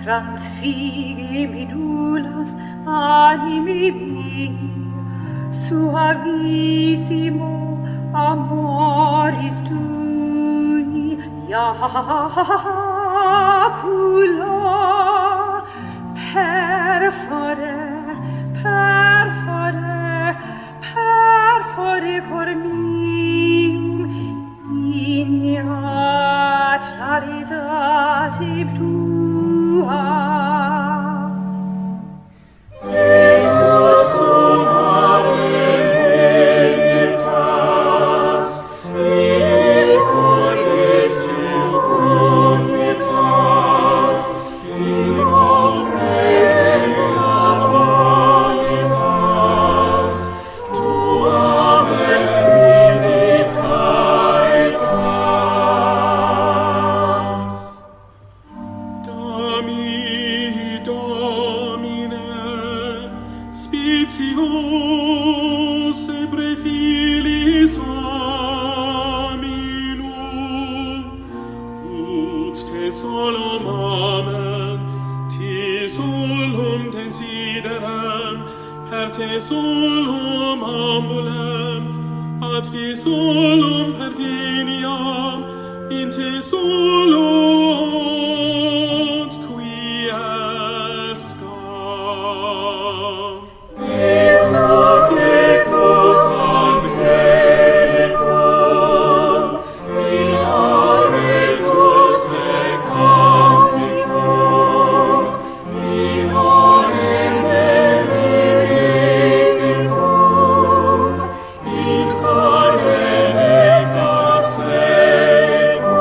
Transfige medulas animi mei, suavissimo amoris tui, iacula, perfore, perfore, perfore cor mium, igna charitatem tua. te solum ambulem, ad te solum perveniam, in te solunt quiescam. Isot ecus angelicum, in aretus et canticum, in orem beneficum, in corde nectas secum.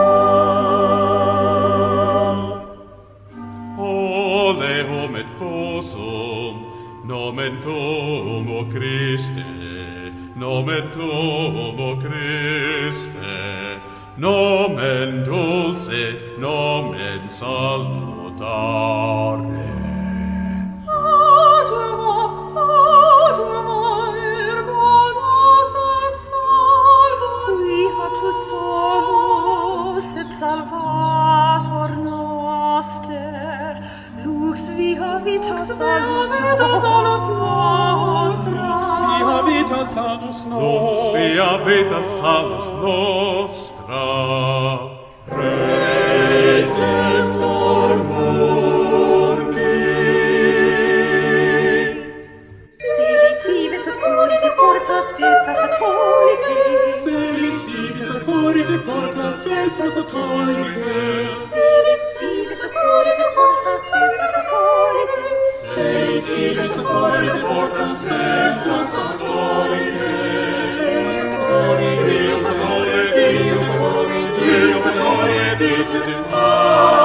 Oleum et fosum, nomen tuum, o Christe, nomen tuum, o Christe, nomen dulce, nomen salutare. Adamo, ergo nos et salvo, qui hatus solus et salvator noster, lux via vita salus nostra. Lux via vita salus Lux via nostra. vita salus nostra. Redemptor mundi. Sili sive securite portas fiestas atolite. Seli sivi securite portas vestros atolite. Sili sive securite portas fiestas atolite. Seli sive securite portas vestros atolite. Deo, Deo, Deo, Deo, Deo, Deo, Deo, Deo, Deo,